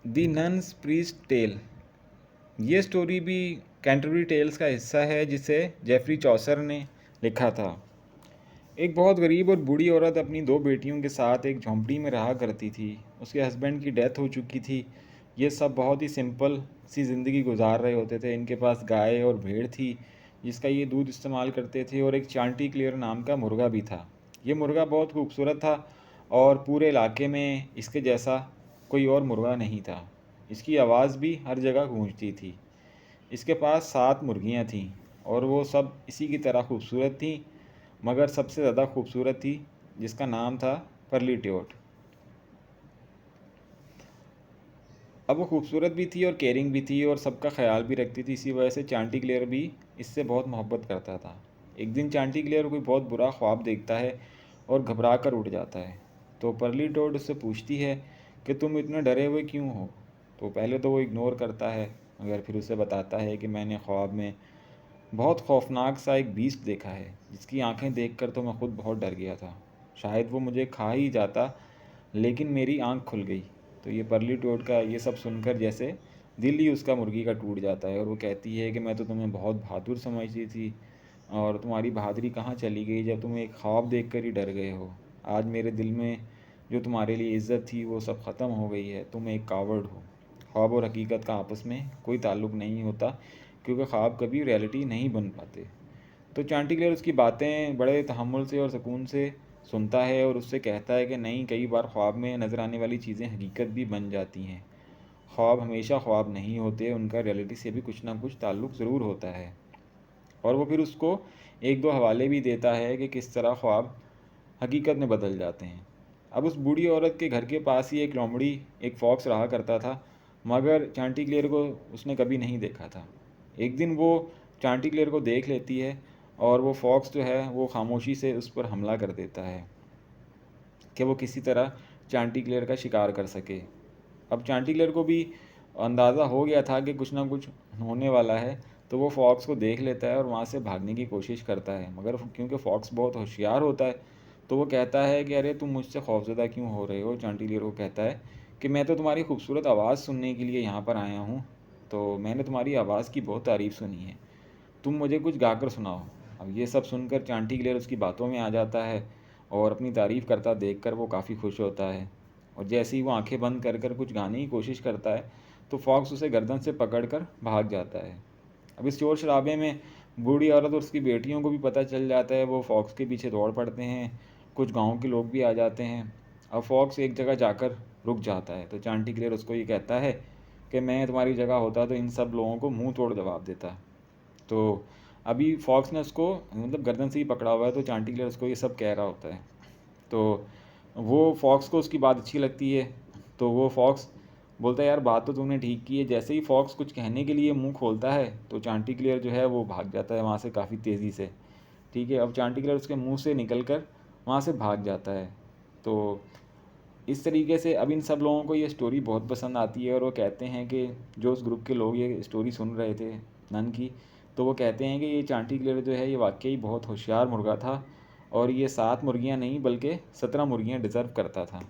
दी nuns priest tell. ये story भी Canterbury tales का हिस्सा है जिसे जेफरी चौसर ने लिखा था। एक बहुत गरीब और बूढ़ी औरत अपनी दो बेटियों के साथ एक झोंपड़ी में रहा करती थी। उसके हस्बैंड की डेथ हो चुकी थी। ये सब बहुत ही सिंपल सी ज़िंदगी गुजार रहे होते थे। इनके पास गाय और भेड़ थी जिसका ये दूध इस्तेमाल करते थे, और एक चांटी क्लियर नाम का मुर्गा भी था। ये मुर्गा बहुत खूबसूरत था और पूरे इलाके में इसके जैसा कोई और मुर्गा नहीं था। इसकी आवाज़ भी हर जगह गूंजती थी। इसके पास 7 मुर्गियाँ थीं और वो सब इसी की तरह खूबसूरत थीं, मगर सबसे ज़्यादा खूबसूरत थी जिसका नाम था परली ट्योट। अब वो खूबसूरत भी थी और केयरिंग भी थी और सबका ख्याल भी रखती थी। इसी वजह से चांटी क्लेयर भी इससे बहुत मोहब्बत करता था। एक दिन चांटी क्लेयर कोई बहुत बुरा ख्वाब देखता है और घबरा कर उठ जाता है। तो परली टोड उससे पूछती है कि तुम इतने डरे हुए क्यों हो। तो पहले तो वो इग्नोर करता है, मगर फिर उसे बताता है कि मैंने ख्वाब में बहुत खौफनाक सा एक बीस्ट देखा है जिसकी आंखें देखकर तो मैं खुद बहुत डर गया था। शायद वो मुझे खा ही जाता, लेकिन मेरी आंख खुल गई। तो ये परली टोड का ये सब सुनकर जैसे दिल ही उसका मुर्गी का टूट जाता है, और वो कहती है कि मैं तो तुम्हें बहुत बहादुर समझती थी, और तुम्हारी बहादुरी कहाँ चली गई जब तुम एक ख्वाब देख कर ही डर गए हो। आज मेरे दिल में जो तुम्हारे लिए इज्जत थी वो सब ख़त्म हो गई है। तुम एक कावर्ड हो। ख्वाब और हकीकत का आपस में कोई ताल्लुक़ नहीं होता, क्योंकि ख्वाब कभी रियलिटी नहीं बन पाते। तो चांटिक्लेयर उसकी बातें बड़े तहम्मुल से और सुकून से सुनता है और उससे कहता है कि नहीं, कई बार ख्वाब में नज़र आने वाली चीज़ें हकीकत भी बन जाती हैं। ख्वाब हमेशा ख्वाब नहीं होते, उनका रियलिटी से भी कुछ ना कुछ ताल्लुक़ ज़रूर होता है। और वो फिर उसको एक दो हवाले भी देता है कि किस तरह ख्वाब हकीकत में बदल जाते हैं। अब उस बूढ़ी औरत के घर के पास ही एक लोमड़ी, एक फॉक्स रहा करता था, मगर चांटिक्लेयर को उसने कभी नहीं देखा था। एक दिन वो चांटिक्लेयर को देख लेती है और वो फॉक्स जो है वो खामोशी से उस पर हमला कर देता है कि वो किसी तरह चांटिक्लेयर का शिकार कर सके। अब चांटिक्लेयर को भी अंदाज़ा हो गया था कि कुछ ना कुछ होने वाला है, तो वो फॉक्स को देख लेता है और वहाँ से भागने की कोशिश करता है, मगर क्योंकि फॉक्स बहुत होशियार होता है, तो वो कहता है कि अरे तुम मुझसे खौफज़दा क्यों हो रहे हो। चांटिक्लेयर को कहता है कि मैं तो तुम्हारी खूबसूरत आवाज़ सुनने के लिए यहाँ पर आया हूँ। तो मैंने तुम्हारी आवाज़ की बहुत तारीफ़ सुनी है, तुम मुझे कुछ गाकर सुनाओ। अब ये सब सुनकर चांटिक्लेयर उसकी बातों में आ जाता है और अपनी तारीफ़ करता देखकर वो काफ़ी खुश होता है। और जैसे ही वो आंखें बंद कर कर कुछ गाने की कोशिश करता है, तो फॉक्स उसे गर्दन से पकड़कर भाग जाता है। अब इस शोर शराबे में बूढ़ी औरत और उसकी बेटियों को भी पता चल जाता है। वो फॉक्स के पीछे दौड़ पड़ते हैं। कुछ गांव के लोग भी आ जाते हैं। अब फॉक्स एक जगह जाकर रुक जाता है, तो चांटिक्लेयर उसको ये कहता है कि मैं तुम्हारी जगह होता तो इन सब लोगों को मुंह तोड़ जवाब देता। तो अभी फॉक्स ने उसको मतलब गर्दन से ही पकड़ा हुआ है, तो चांटिक्लेयर उसको ये सब कह रहा होता है। तो वो फॉक्स को उसकी बात अच्छी लगती है, तो वो फॉक्स बोलता है यार बात तो तुमने ठीक की है। जैसे ही फॉक्स कुछ कहने के लिए मुंह खोलता है, तो चांटिक्लेयर जो है वो भाग जाता है वहाँ से काफ़ी तेज़ी से। ठीक है, अब चांटिक्लेयर उसके मुंह से निकल कर वहाँ से भाग जाता है। तो इस तरीके से अब इन सब लोगों को ये स्टोरी बहुत पसंद आती है, और वो कहते हैं कि जो उस ग्रुप के लोग ये स्टोरी सुन रहे थे नन की, तो वो कहते हैं कि ये चांटिक्लेयर जो है ये वाकई बहुत होशियार मुर्गा था, और ये 7 मुर्गियाँ नहीं बल्कि 17 मुर्गियाँ डिज़र्व करता था।